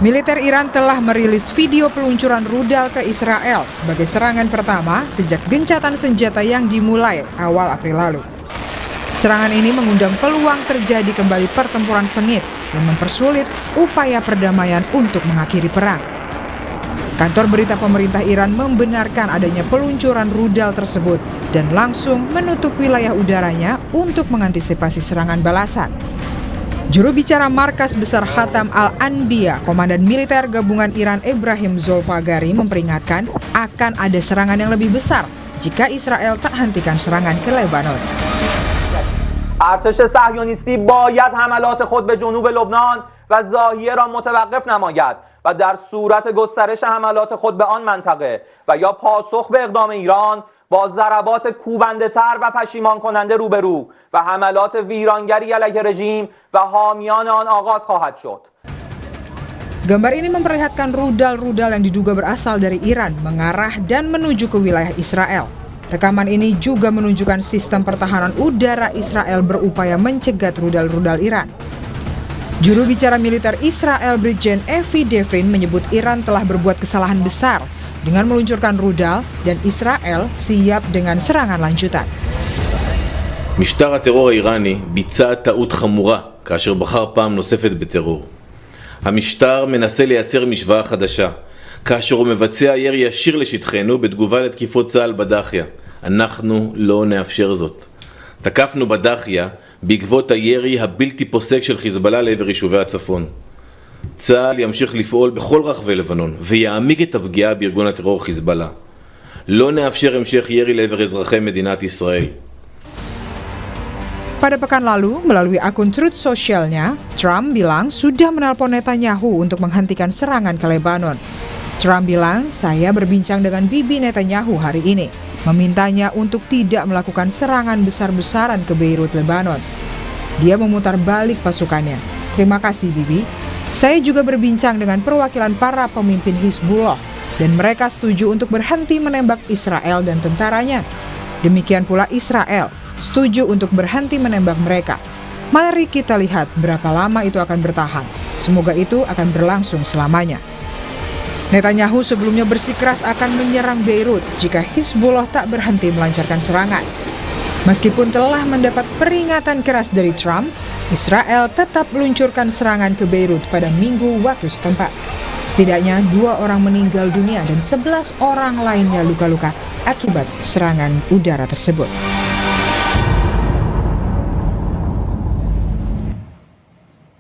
Militer Iran telah merilis video peluncuran rudal ke Israel sebagai serangan pertama sejak gencatan senjata yang dimulai awal April lalu. Serangan ini mengundang peluang terjadi kembali pertempuran sengit dan mempersulit upaya perdamaian untuk mengakhiri perang. Kantor berita pemerintah Iran membenarkan adanya peluncuran rudal tersebut dan langsung menutup wilayah udaranya untuk mengantisipasi serangan balasan. Juru bicara Markas Besar Khatam Al-Anbiya, Komandan Militer Gabungan Iran Ebrahim Zolfagari memperingatkan akan ada serangan yang lebih besar jika Israel tak hentikan serangan ke Lebanon. ارتش صهیونیستی باید حملات خود به جنوب لبنان و ضاحیه را متوقف نماید و در صورت گسترش حملات خود به آن منطقه و یا پاسخ به اقدام ایران با ضربات کوبنده تر و پشیمان کننده روبرو و حملات ویرانگری علیه رژیم و حامیان آن آغاز خواهد شد. Gambar ini memperlihatkan rudal-rudal yang diduga berasal dari Iran mengarah dan menuju ke wilayah Israel. Rekaman ini juga menunjukkan sistem pertahanan udara Israel berupaya mencegat rudal-rudal Iran. Juru bicara militer Israel Brigjen Evi Devrin menyebut Iran telah berbuat kesalahan besar dengan meluncurkan rudal dan Israel siap dengan serangan lanjutan. משטר הטרור האיראני ביצע טעות חמורה כאשר בחר פעם נוספת בטרור. המשטר מנסה לייצר משוואה חדשה, כאשר הוא מבצע ירי ישיר לשטחנו בתגובה לתקיפות צה"ל בדאחיה. אנחנו לא נאפשר זאת. תקפנו בדאחיה בעקבות הירי הבלתי פוסק של חיזבאללה לעבר יישובי הצפון. צה"ל ימשיך לפעול בכל רחבי לבנון ויעמיק את הפגיעה בארגון הטרור חיזבאללה. לא נאפשר המשך ירי לעבר אזרחי מדינת ישראל. Pada pekan lalu, melalui akun Truth Socialnya, Trump bilang sudah menelpon Netanyahu untuk menghentikan serangan ke Lebanon. Trump bilang, saya berbincang dengan Bibi Netanyahu hari ini, memintanya untuk tidak melakukan serangan besar-besaran ke Beirut, Lebanon. Dia memutar balik pasukannya. Terima kasih, Bibi. Saya juga berbincang dengan perwakilan para pemimpin Hizbullah, dan mereka setuju untuk berhenti menembak Israel dan tentaranya. Demikian pula Israel setuju untuk berhenti menembak mereka. Mari kita lihat berapa lama itu akan bertahan. Semoga itu akan berlangsung selamanya. Netanyahu sebelumnya bersikeras akan menyerang Beirut jika Hizbullah tak berhenti melancarkan serangan. Meskipun telah mendapat peringatan keras dari Trump, Israel tetap meluncurkan serangan ke Beirut pada Minggu waktu setempat. Setidaknya 2 orang meninggal dunia dan 11 orang lainnya luka-luka akibat serangan udara tersebut.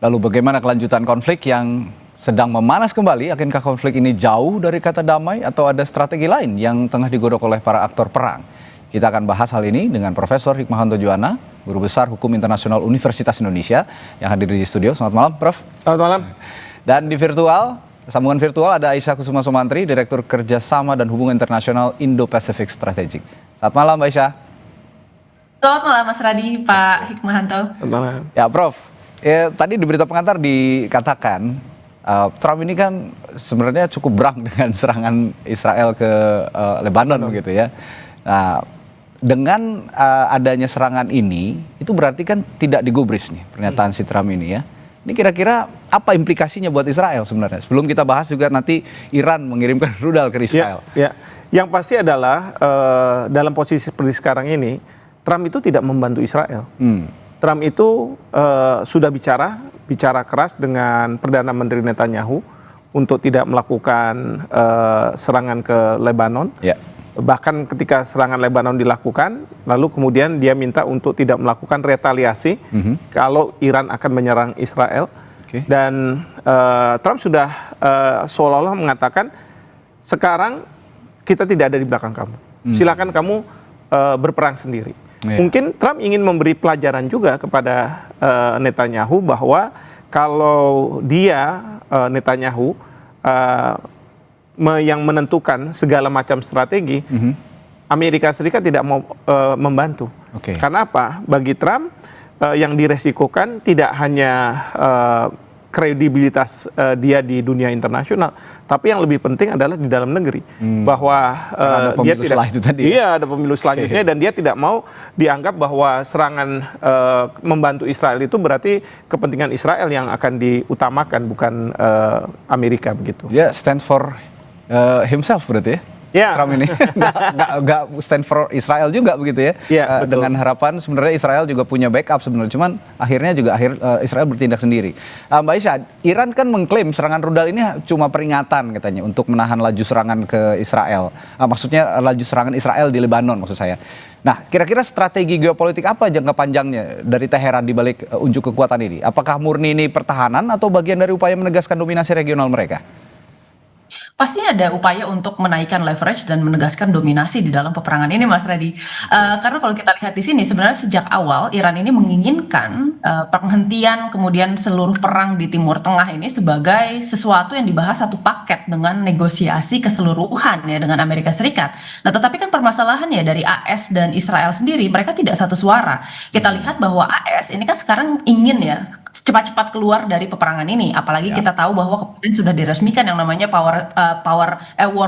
Lalu bagaimana kelanjutan konflik yang sedang memanas kembali? Akankah konflik ini jauh dari kata damai atau ada strategi lain yang tengah digodok oleh para aktor perang? Kita akan bahas hal ini dengan Profesor Hikmahanto Juwana, Guru Besar Hukum Internasional Universitas Indonesia yang hadir di studio. Selamat malam, Prof. Selamat malam. Dan di sambungan virtual ada Aisyah Kusuma Sumantri, Direktur Kerjasama dan Hubungan Internasional Indo-Pacific Strategic. Selamat malam, Mbak Aisyah. Selamat malam, Mas Radi, Pak Hikmahanto. Selamat malam. Ya, Prof. Tadi di berita pengantar dikatakan Trump ini kan sebenarnya cukup berang dengan serangan Israel ke Lebanon begitu ya. Nah, dengan adanya serangan ini, itu berarti kan tidak digubris nih pernyataan si Trump ini ya. Ini kira-kira apa implikasinya buat Israel sebenarnya? Sebelum kita bahas juga nanti Iran mengirimkan rudal ke Israel. Ya. Yang pasti adalah dalam posisi seperti sekarang ini, Trump itu tidak membantu Israel. Trump itu sudah bicara keras dengan Perdana Menteri Netanyahu untuk tidak melakukan serangan ke Lebanon. Ya. Bahkan ketika serangan Lebanon dilakukan, lalu kemudian dia minta untuk tidak melakukan retaliasi kalau Iran akan menyerang Israel. Okay. Dan Trump sudah seolah-olah mengatakan, sekarang kita tidak ada di belakang kamu. Silakan kamu berperang sendiri. Mungkin Trump ingin memberi pelajaran juga kepada Netanyahu bahwa kalau dia, Netanyahu, yang menentukan segala macam strategi, Amerika Serikat tidak mau membantu. Karena apa? Bagi Trump, yang diresikokan tidak hanya kredibilitas dia di dunia internasional, tapi yang lebih penting adalah di dalam negeri, bahwa dia tidak, itu tadi. Iya, ada pemilu selanjutnya dan dia tidak mau dianggap bahwa serangan membantu Israel itu berarti kepentingan Israel yang akan diutamakan, bukan Amerika begitu. Dia stand for himself berarti ya? Ya. Trump ini nggak stand for Israel juga begitu ya? Ya, dengan harapan sebenarnya Israel juga punya backup sebenarnya, cuman akhirnya juga Israel bertindak sendiri. Mbak Isha, Iran kan mengklaim serangan rudal ini cuma peringatan katanya untuk menahan laju serangan ke Israel. Maksudnya laju serangan Israel di Lebanon maksud saya. Nah, kira-kira strategi geopolitik apa jangka panjangnya dari Teheran di balik unjuk kekuatan ini? Apakah murni ini pertahanan atau bagian dari upaya menegaskan dominasi regional mereka? Pasti ada upaya untuk menaikkan leverage dan menegaskan dominasi di dalam peperangan ini, Mas Radhi. Karena kalau kita lihat di sini, sebenarnya sejak awal Iran ini menginginkan penghentian kemudian seluruh perang di Timur Tengah ini sebagai sesuatu yang dibahas satu paket dengan negosiasi keseluruhan ya dengan Amerika Serikat. Nah, tetapi kan permasalahannya dari AS dan Israel sendiri, mereka tidak satu suara. Kita lihat bahwa AS ini kan sekarang ingin ya cepat-cepat keluar dari peperangan ini, apalagi kita tahu bahwa kemudian sudah diresmikan yang namanya War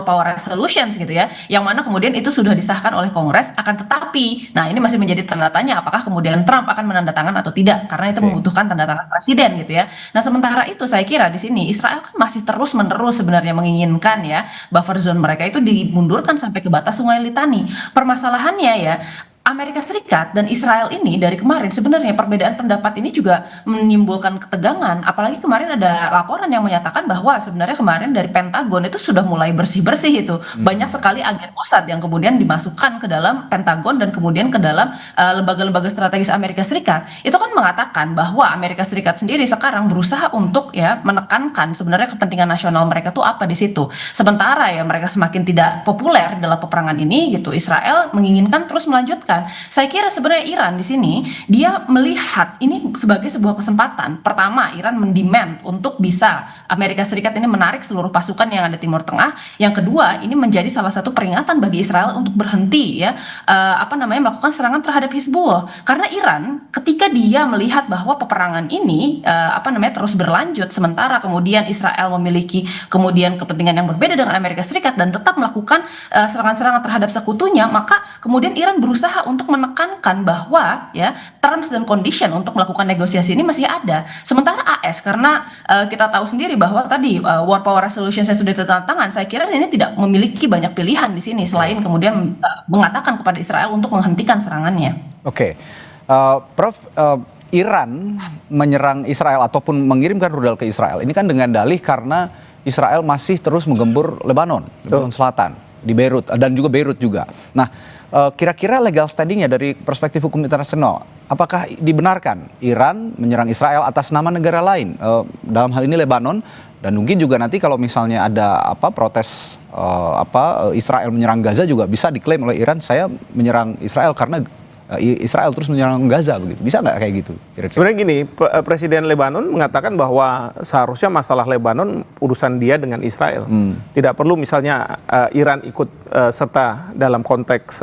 Power Resolutions gitu ya, yang mana kemudian itu sudah disahkan oleh Kongres. Akan tetapi, nah ini masih menjadi tanda tanya apakah kemudian Trump akan menandatangani atau tidak, karena itu membutuhkan tanda tangan presiden gitu ya. Nah sementara itu saya kira di sini Israel kan masih terus-menerus sebenarnya menginginkan ya buffer zone mereka itu dimundurkan sampai ke batas Sungai Litani. Permasalahannya ya, Amerika Serikat dan Israel ini dari kemarin sebenarnya perbedaan pendapat ini juga menimbulkan ketegangan, apalagi kemarin ada laporan yang menyatakan bahwa sebenarnya kemarin dari Pentagon itu sudah mulai bersih-bersih itu. Banyak sekali agen Mossad yang kemudian dimasukkan ke dalam Pentagon dan kemudian ke dalam lembaga-lembaga strategis Amerika Serikat. Itu kan mengatakan bahwa Amerika Serikat sendiri sekarang berusaha untuk ya menekankan sebenarnya kepentingan nasional mereka tuh apa di situ. Sementara ya mereka semakin tidak populer dalam peperangan ini gitu, Israel menginginkan terus melanjutkan. Saya kira sebenarnya Iran di sini dia melihat ini sebagai sebuah kesempatan. Pertama, Iran mendemand untuk bisa Amerika Serikat ini menarik seluruh pasukan yang ada di Timur Tengah. Yang kedua, ini menjadi salah satu peringatan bagi Israel untuk berhenti ya melakukan serangan terhadap Hizbullah. Karena Iran ketika dia melihat bahwa peperangan ini terus berlanjut sementara kemudian Israel memiliki kemudian kepentingan yang berbeda dengan Amerika Serikat dan tetap melakukan serangan-serangan terhadap sekutunya, maka kemudian Iran berusaha untuk menekankan bahwa ya terms dan condition untuk melakukan negosiasi ini masih ada. Sementara AS karena kita tahu sendiri bahwa tadi War Power Resolution saya sudah ditandatangan, saya kira ini tidak memiliki banyak pilihan di sini selain kemudian mengatakan kepada Israel untuk menghentikan serangannya. Oke. Prof, Iran menyerang Israel ataupun mengirimkan rudal ke Israel ini kan dengan dalih karena Israel masih terus menggembur Lebanon Selatan di Beirut dan juga Beirut juga. Nah, kira-kira legal standingnya dari perspektif hukum internasional, apakah dibenarkan Iran menyerang Israel atas nama negara lain, dalam hal ini Lebanon, dan mungkin juga nanti kalau misalnya ada protes Israel menyerang Gaza juga bisa diklaim oleh Iran, saya menyerang Israel karena Israel terus menyerang Gaza begitu. Bisa nggak kayak gitu? Kira-kira? Sebenarnya gini, Presiden Lebanon mengatakan bahwa seharusnya masalah Lebanon urusan dia dengan Israel. Tidak perlu misalnya Iran ikut serta dalam konteks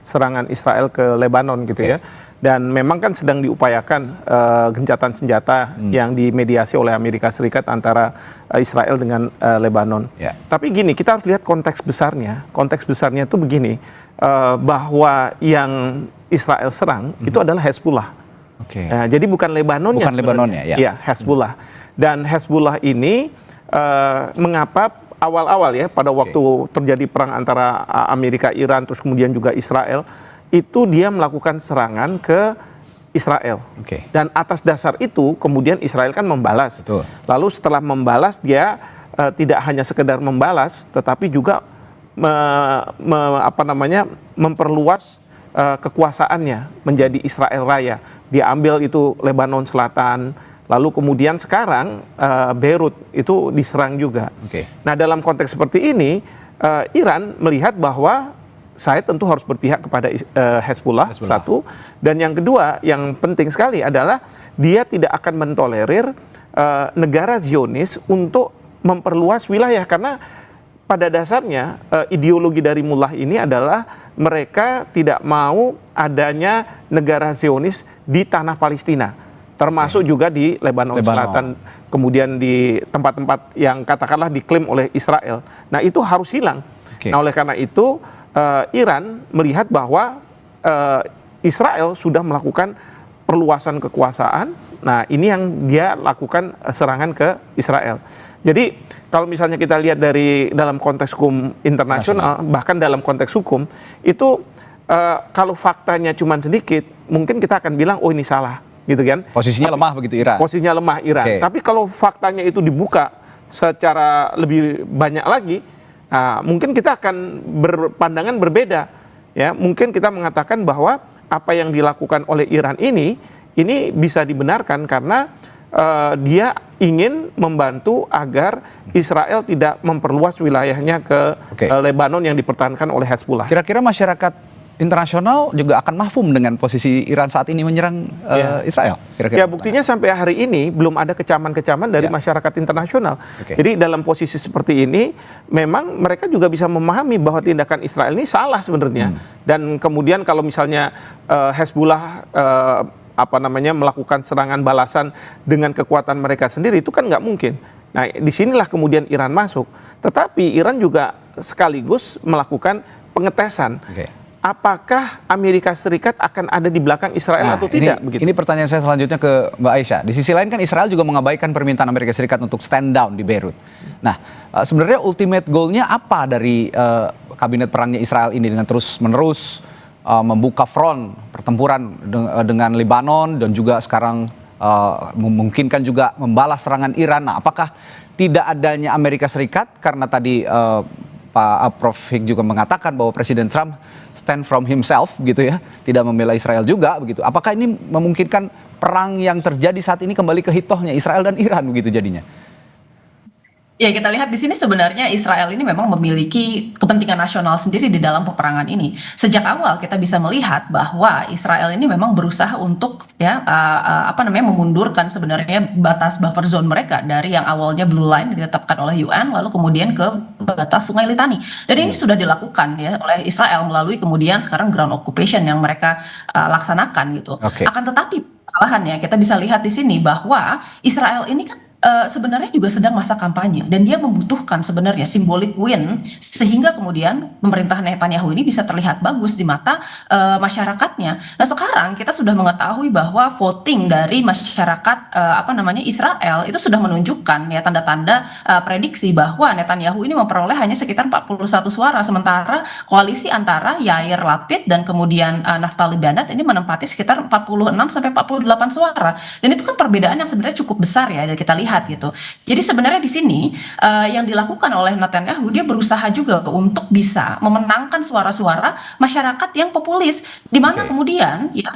serangan Israel ke Lebanon gitu ya. Dan memang kan sedang diupayakan gencatan senjata yang dimediasi oleh Amerika Serikat antara Israel dengan Lebanon. Tapi gini, kita harus lihat konteks besarnya. Konteks besarnya itu begini, bahwa yang Israel serang itu adalah Hezbollah. Jadi bukan Lebanonnya. Bukan Lebanonnya, ya. Iya, Hezbollah. Dan Hezbollah ini mengapa awal-awal ya pada waktu terjadi perang antara Amerika, Iran, terus kemudian juga Israel, itu dia melakukan serangan ke Israel. Dan atas dasar itu kemudian Israel kan membalas. Lalu setelah membalas dia tidak hanya sekedar membalas, tetapi juga memperluas kekuasaannya menjadi Israel Raya. Dia ambil itu Lebanon Selatan, lalu kemudian sekarang Beirut itu diserang juga. Nah dalam konteks seperti ini Iran melihat bahwa saya tentu harus berpihak kepada Hezbollah, satu, dan yang kedua yang penting sekali adalah dia tidak akan mentolerir negara Zionis untuk memperluas wilayah, karena pada dasarnya ideologi dari Mullah ini adalah mereka tidak mau adanya negara Zionis di tanah Palestina. termasuk juga di Lebanon Selatan, kemudian di tempat-tempat yang katakanlah diklaim oleh Israel. Nah itu harus hilang. Nah oleh karena itu Iran melihat bahwa Israel sudah melakukan perluasan kekuasaan. Nah ini yang dia lakukan serangan ke Israel. Jadi kalau misalnya kita lihat dari dalam konteks hukum internasional, bahkan dalam konteks hukum itu kalau faktanya cuma sedikit, mungkin kita akan bilang oh ini salah, gitu kan? Posisinya lemah begitu Iran. Posisinya lemah Iran. Tapi kalau faktanya itu dibuka secara lebih banyak lagi, mungkin kita akan berpandangan berbeda. Ya, mungkin kita mengatakan bahwa apa yang dilakukan oleh Iran ini bisa dibenarkan karena dia ingin membantu agar Israel tidak memperluas wilayahnya ke Lebanon yang dipertahankan oleh Hezbollah. Kira-kira masyarakat internasional juga akan mahfum dengan posisi Iran saat ini menyerang Israel? Kira-kira buktinya sampai hari ini belum ada kecaman-kecaman dari masyarakat internasional. Jadi dalam posisi seperti ini memang mereka juga bisa memahami bahwa tindakan Israel ini salah sebenarnya. Dan kemudian kalau misalnya Hezbollah melakukan serangan balasan dengan kekuatan mereka sendiri, itu kan nggak mungkin. Nah disinilah kemudian Iran masuk. Tetapi Iran juga sekaligus melakukan pengetesan. Apakah Amerika Serikat akan ada di belakang Israel atau tidak? Ini pertanyaan saya selanjutnya ke Mbak Aisyah. Di sisi lain kan Israel juga mengabaikan permintaan Amerika Serikat untuk stand down di Beirut. Nah, sebenarnya ultimate goal-nya apa dari kabinet perangnya Israel ini dengan terus-menerus membuka front pertempuran dengan Lebanon dan juga sekarang memungkinkan juga membalas serangan Iran. Nah, apakah tidak adanya Amerika Serikat karena tadi Pak Prof Hik juga mengatakan bahwa Presiden Trump stand from himself gitu ya, tidak membela Israel juga begitu. Apakah ini memungkinkan perang yang terjadi saat ini kembali ke hitohnya Israel dan Iran begitu jadinya? Ya, kita lihat di sini sebenarnya Israel ini memang memiliki kepentingan nasional sendiri di dalam peperangan ini. Sejak awal kita bisa melihat bahwa Israel ini memang berusaha untuk memundurkan sebenarnya batas buffer zone mereka dari yang awalnya blue line ditetapkan oleh UN lalu kemudian ke batas Sungai Litani. Dan ini sudah dilakukan ya oleh Israel melalui kemudian sekarang ground occupation yang mereka laksanakan gitu. Akan tetapi kesalahannya kita bisa lihat di sini bahwa Israel ini kan sebenarnya juga sedang masa kampanye dan dia membutuhkan sebenarnya symbolic win sehingga kemudian pemerintahan Netanyahu ini bisa terlihat bagus di mata masyarakatnya. Nah sekarang kita sudah mengetahui bahwa voting dari masyarakat Israel itu sudah menunjukkan ya tanda-tanda prediksi bahwa Netanyahu ini memperoleh hanya sekitar 41 suara sementara koalisi antara Yair Lapid dan kemudian Naftali Bennett ini menempati sekitar 46 sampai 48 suara dan itu kan perbedaan yang sebenarnya cukup besar ya dan kita lihat gitu. Jadi sebenarnya di sini yang dilakukan oleh Netanyahu dia berusaha juga untuk bisa memenangkan suara-suara masyarakat yang populis di mana kemudian ya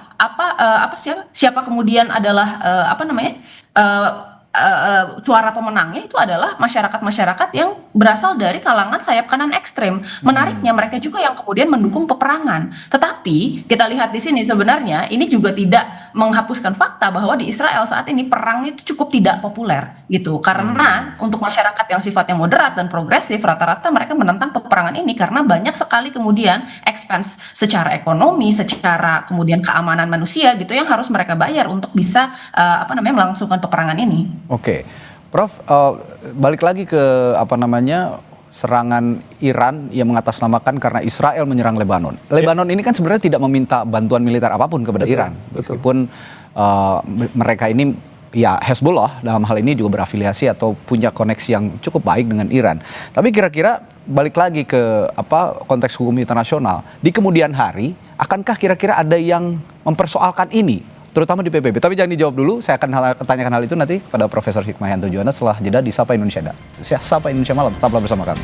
siapa kemudian adalah suara pemenangnya itu adalah masyarakat-masyarakat yang berasal dari kalangan sayap kanan ekstrem. Menariknya mereka juga yang kemudian mendukung peperangan. Tetapi kita lihat di sini sebenarnya ini juga tidak menghapuskan fakta bahwa di Israel saat ini perang itu cukup tidak populer gitu. Karena untuk masyarakat yang sifatnya moderat dan progresif rata-rata mereka menentang peperangan ini karena banyak sekali kemudian expense secara ekonomi, secara kemudian keamanan manusia gitu yang harus mereka bayar untuk bisa melangsungkan peperangan ini. Oke, Prof, balik lagi ke serangan Iran yang mengatasnamakan karena Israel menyerang Lebanon. Lebanon ini kan sebenarnya tidak meminta bantuan militer apapun kepada Iran, meskipun mereka ini ya Hezbollah dalam hal ini juga berafiliasi atau punya koneksi yang cukup baik dengan Iran. Tapi kira-kira balik lagi ke konteks hukum internasional di kemudian hari, akankah kira-kira ada yang mempersoalkan ini? Terutama di PBB. Tapi jangan dijawab dulu, saya akan tanyakan hal itu nanti kepada Profesor Hikmahanto Juwana setelah jeda di Sapa Indonesia. Sapa Indonesia Malam, tetaplah bersama kami.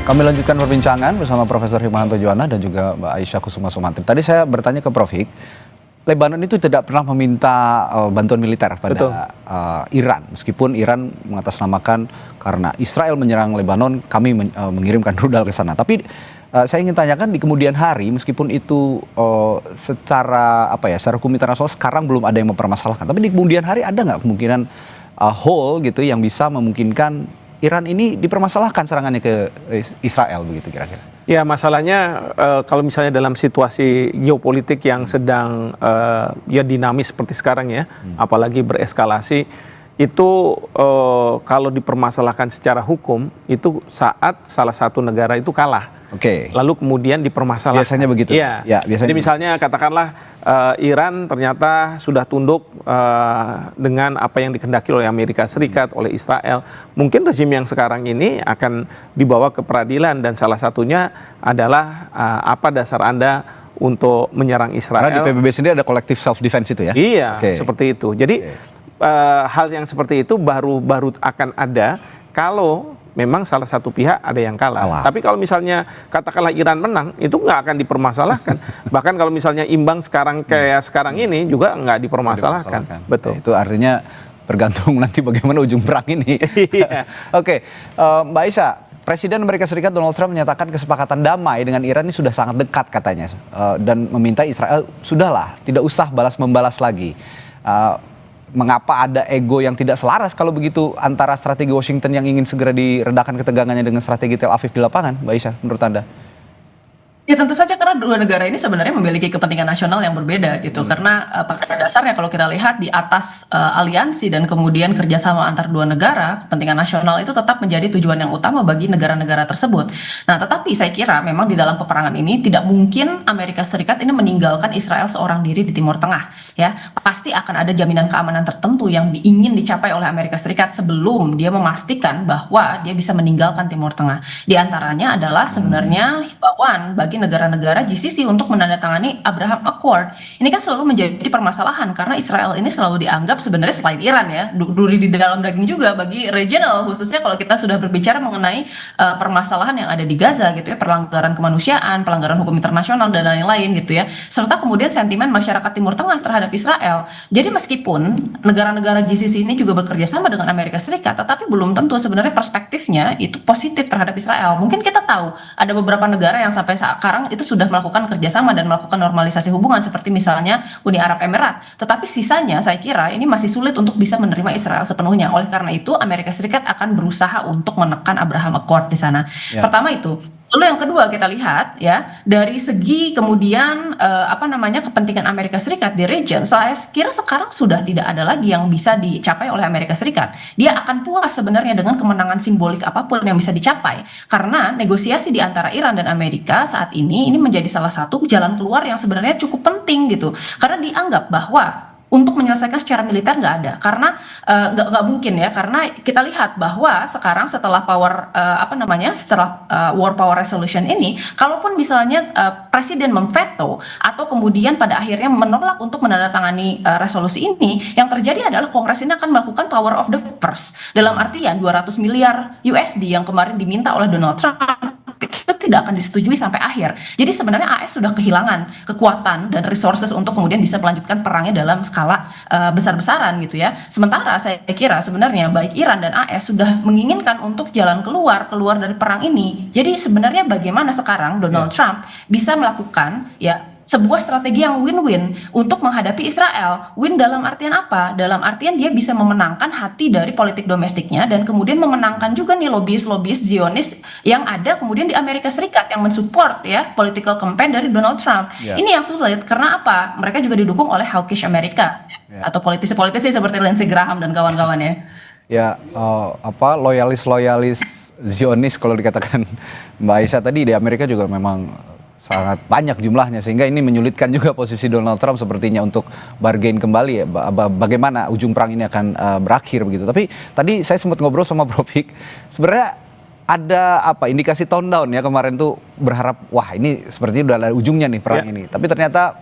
Kami lanjutkan perbincangan bersama Profesor Hikmahanto Juwana dan juga Mbak Aisyah Kusuma Sumantri. Tadi saya bertanya ke Prof Hik, Lebanon itu tidak pernah meminta bantuan militer pada Iran. Meskipun Iran mengatasnamakan karena Israel menyerang Lebanon, kami mengirimkan rudal ke sana. Tapi saya ingin tanyakan di kemudian hari, meskipun itu secara hukum internasional sekarang belum ada yang mempermasalahkan. Tapi di kemudian hari ada nggak kemungkinan hole gitu yang bisa memungkinkan Iran ini dipermasalahkan serangannya ke Israel begitu kira-kira? Ya, masalahnya kalau misalnya dalam situasi geopolitik yang sedang ya dinamis seperti sekarang ya, apalagi bereskalasi, itu kalau dipermasalahkan secara hukum itu saat salah satu negara itu kalah. Oke. Lalu kemudian dipermasalahkan. Biasanya begitu. Iya. Ya, biasanya. Jadi misalnya katakanlah Iran ternyata sudah tunduk dengan apa yang dikehendaki oleh Amerika Serikat, oleh Israel. Mungkin rezim yang sekarang ini akan dibawa ke peradilan dan salah satunya adalah apa dasar Anda untuk menyerang Israel. Karena di PBB sendiri ada collective self defense itu ya? Iya, seperti itu. Jadi hal yang seperti itu baru akan ada kalau memang salah satu pihak ada yang kalah. Tapi kalau misalnya katakanlah Iran menang, itu nggak akan dipermasalahkan. Bahkan kalau misalnya imbang sekarang kayak sekarang ini juga nggak dipermasalahkan. Betul. Itu artinya tergantung nanti bagaimana ujung perang ini. Oke, Mbak Aisyah, Presiden Amerika Serikat Donald Trump menyatakan kesepakatan damai dengan Iran ini sudah sangat dekat katanya, dan meminta Israel sudahlah tidak usah balas-membalas lagi. Mengapa ada ego yang tidak selaras kalau begitu antara strategi Washington yang ingin segera diredakan ketegangannya dengan strategi Tel Aviv di lapangan, Mbak Aisyah, menurut Anda? Ya tentu saja karena dua negara ini sebenarnya memiliki kepentingan nasional yang berbeda gitu. Karena pada dasarnya kalau kita lihat di atas aliansi dan kemudian kerjasama antar dua negara, kepentingan nasional itu tetap menjadi tujuan yang utama bagi negara-negara tersebut. Nah tetapi saya kira memang di dalam peperangan ini tidak mungkin Amerika Serikat ini meninggalkan Israel seorang diri di Timur Tengah. Ya pasti akan ada jaminan keamanan tertentu yang ingin dicapai oleh Amerika Serikat sebelum dia memastikan bahwa dia bisa meninggalkan Timur Tengah. Di antaranya adalah sebenarnya himbauan bagi negara-negara GCC untuk menandatangani Abraham Accord. Ini kan selalu menjadi permasalahan karena Israel ini selalu dianggap sebenarnya selain Iran ya, duri di dalam daging juga bagi regional, khususnya kalau kita sudah berbicara mengenai permasalahan yang ada di Gaza gitu ya, pelanggaran kemanusiaan, pelanggaran hukum internasional dan lain-lain gitu ya, serta kemudian sentimen masyarakat Timur Tengah terhadap Israel. Jadi meskipun negara-negara GCC ini juga bekerja sama dengan Amerika Serikat, tetapi belum tentu sebenarnya perspektifnya itu positif terhadap Israel. Mungkin kita tahu ada beberapa negara yang sampai sekarang itu sudah melakukan kerjasama dan melakukan normalisasi hubungan seperti misalnya Uni Arab Emirat. Tetapi sisanya saya kira ini masih sulit untuk bisa menerima Israel sepenuhnya. Oleh karena itu Amerika Serikat akan berusaha untuk menekan Abraham Accord di sana. Pertama itu. Lalu yang kedua kita lihat ya dari segi kemudian kepentingan Amerika Serikat di region, saya kira sekarang sudah tidak ada lagi yang bisa dicapai oleh Amerika Serikat. Dia akan puas sebenarnya dengan kemenangan simbolik apapun yang bisa dicapai karena negosiasi di antara Iran dan Amerika saat ini menjadi salah satu jalan keluar yang sebenarnya cukup penting gitu karena dianggap bahwa untuk menyelesaikan secara militer nggak ada karena nggak mungkin ya karena kita lihat bahwa sekarang setelah war power resolution ini kalaupun misalnya presiden memveto atau kemudian pada akhirnya menolak untuk menandatangani resolusi ini yang terjadi adalah Kongres ini akan melakukan power of the purse dalam artian 200 miliar USD yang kemarin diminta oleh Donald Trump itu tidak akan disetujui sampai akhir. Jadi sebenarnya AS sudah kehilangan kekuatan dan resources untuk kemudian bisa melanjutkan perangnya dalam skala besar-besaran gitu ya. Sementara saya kira sebenarnya baik Iran dan AS sudah menginginkan untuk jalan keluar dari perang ini. Jadi sebenarnya bagaimana sekarang Donald Trump bisa melakukan ya sebuah strategi yang win-win untuk menghadapi Israel. Win dalam artian apa? Dalam artian dia bisa memenangkan hati dari politik domestiknya dan kemudian memenangkan juga nih lobbyis Zionis yang ada kemudian di Amerika Serikat yang mensupport ya political campaign dari Donald Trump. Ini yang sulit karena apa? Mereka juga didukung oleh hawkish Amerika atau politisi-politisi seperti Lindsey Graham dan kawan-kawannya. Ya, loyalis Zionis kalau dikatakan Mbak Aisyah tadi di Amerika juga memang sangat banyak jumlahnya sehingga ini menyulitkan juga posisi Donald Trump sepertinya untuk bargain kembali ya bagaimana ujung perang ini akan berakhir begitu. Tapi tadi saya sempat ngobrol sama Prof. Hik, sebenarnya ada indikasi tone down ya kemarin tuh berharap wah ini sepertinya udah ada ujungnya nih perang ini. Tapi ternyata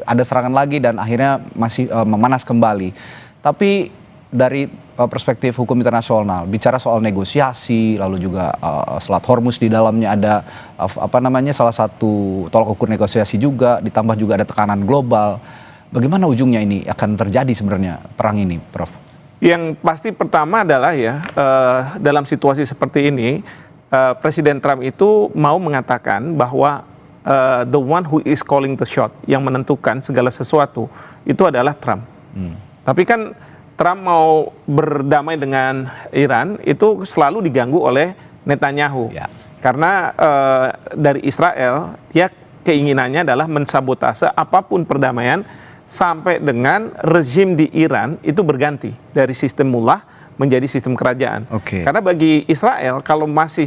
ada serangan lagi dan akhirnya masih memanas kembali. Tapi dari perspektif hukum internasional, bicara soal negosiasi, lalu juga Selat Hormuz di dalamnya ada salah satu tolak ukur negosiasi juga, ditambah juga ada tekanan global. Bagaimana ujungnya ini akan terjadi sebenarnya perang ini, Prof? Yang pasti pertama adalah dalam situasi seperti ini, Presiden Trump itu mau mengatakan bahwa the one who is calling the shot, yang menentukan segala sesuatu, itu adalah Trump. Tapi kan Trump mau berdamai dengan Iran itu selalu diganggu oleh Netanyahu. Ya. Karena dari Israel, dia keinginannya adalah mensabotase apapun perdamaian sampai dengan rezim di Iran itu berganti dari sistem mullah menjadi sistem kerajaan. Oke. Karena bagi Israel, kalau masih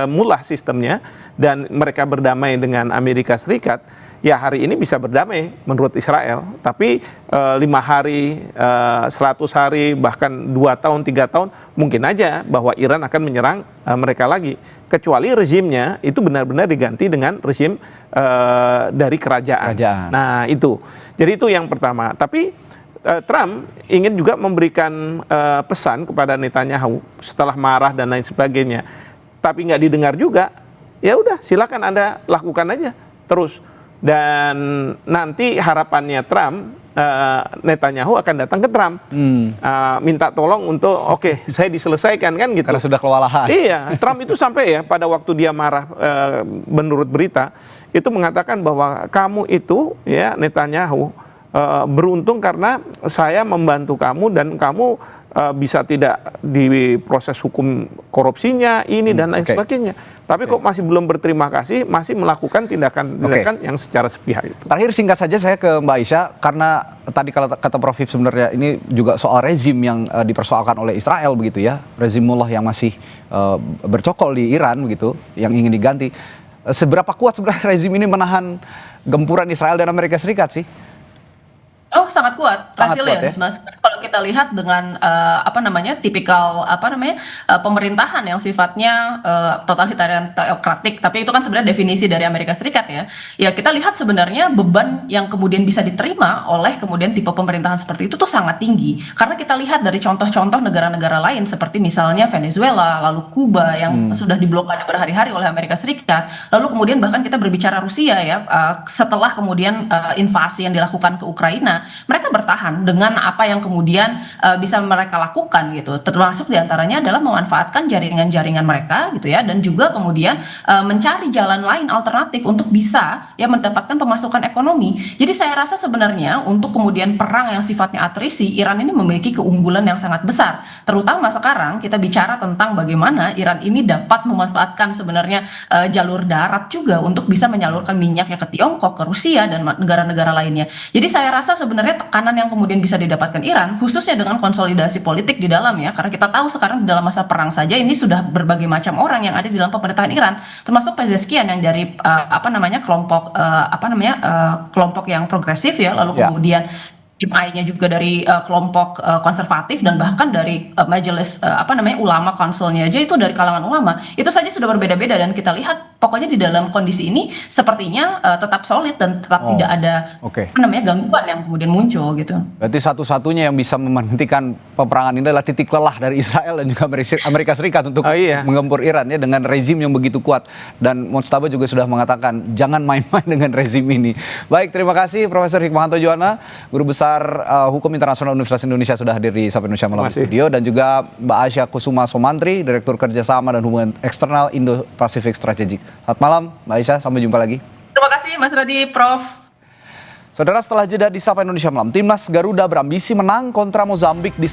mullah sistemnya dan mereka berdamai dengan Amerika Serikat, ya hari ini bisa berdamai menurut Israel. Tapi 5 hari, 100 hari, bahkan 2 tahun, 3 tahun, mungkin aja bahwa Iran akan menyerang mereka lagi. Kecuali rezimnya itu benar-benar diganti dengan rezim dari kerajaan. Nah itu. Jadi itu yang pertama. Tapi Trump ingin juga memberikan pesan kepada Netanyahu setelah marah dan lain sebagainya. Tapi nggak didengar juga. Ya udah, silakan Anda lakukan aja terus. Dan nanti harapannya Trump, Netanyahu akan datang ke Trump, minta tolong untuk oke, saya diselesaikan kan gitu. Karena sudah kewalahan. Iya, Trump itu sampai ya pada waktu dia marah, menurut berita itu mengatakan bahwa kamu itu ya Netanyahu beruntung karena saya membantu kamu dan kamu bisa tidak diproses hukum korupsinya ini dan lain sebagainya. Tapi kok masih belum berterima kasih, masih melakukan tindakan-tindakan yang secara sepihak itu. Terakhir singkat saja saya ke Mbak Aisyah, karena tadi kalau kata Prof. sebenarnya ini juga soal rezim yang dipersoalkan oleh Israel begitu ya, rezim mullah yang masih bercokol di Iran begitu, yang ingin diganti. Seberapa kuat sebenarnya rezim ini menahan gempuran Israel dan Amerika Serikat sih? Oh, sangat kuat, Sangat resilience, kuat, ya? Mas. Kalau kita lihat dengan tipikal pemerintahan yang sifatnya totalitarian teokratik, tapi itu kan sebenarnya definisi dari Amerika Serikat ya. Ya kita lihat sebenarnya beban yang kemudian bisa diterima oleh kemudian tipe pemerintahan seperti itu tuh sangat tinggi. Karena kita lihat dari contoh-contoh negara-negara lain seperti misalnya Venezuela, lalu Kuba yang sudah diblokade berhari-hari oleh Amerika Serikat, lalu kemudian bahkan kita berbicara Rusia ya, setelah kemudian invasi yang dilakukan ke Ukraina, mereka bertahan dengan apa yang kemudian bisa mereka lakukan gitu, termasuk diantaranya adalah memanfaatkan jaringan-jaringan mereka gitu ya, dan juga kemudian mencari jalan lain alternatif untuk bisa ya mendapatkan pemasukan ekonomi. Jadi saya rasa sebenarnya untuk kemudian perang yang sifatnya atrisi, Iran ini memiliki keunggulan yang sangat besar, terutama sekarang kita bicara tentang bagaimana Iran ini dapat memanfaatkan sebenarnya jalur darat juga untuk bisa menyalurkan minyaknya ke Tiongkok, ke Rusia dan negara-negara lainnya. Jadi saya rasa sebenarnya tekanan yang kemudian bisa didapatkan Iran, khususnya dengan konsolidasi politik di dalam ya, karena kita tahu sekarang di dalam masa perang saja ini sudah berbagai macam orang yang ada di dalam pemerintahan Iran, termasuk Pezeshkian yang dari kelompok yang progresif ya, lalu kemudian I-nya juga dari kelompok konservatif dan bahkan dari majelis ulama konsulnya aja itu dari kalangan ulama. Itu saja sudah berbeda-beda dan kita lihat pokoknya di dalam kondisi ini sepertinya tetap solid dan tetap tidak ada gangguan yang kemudian muncul gitu. Berarti satu-satunya yang bisa menghentikan peperangan ini adalah titik lelah dari Israel dan juga Amerika Serikat untuk menggempur Iran ya, dengan rezim yang begitu kuat. Dan Mujtaba juga sudah mengatakan jangan main-main dengan rezim ini. Baik, terima kasih Profesor Hikmahanto Juwana, Guru Besar Hukum Internasional Universitas Indonesia, sudah hadir di Sapa Indonesia Malam Studio, dan juga Mbak Aisyah Kusuma Somantri, Direktur Kerjasama dan Hubungan Eksternal Indo-Pacific Strategic. Selamat malam Mbak Aisyah, sampai jumpa lagi. Terima kasih Mas Radi, Prof. Saudara, setelah jeda di Sapa Indonesia Malam, Timnas Garuda berambisi menang kontra Mozambik di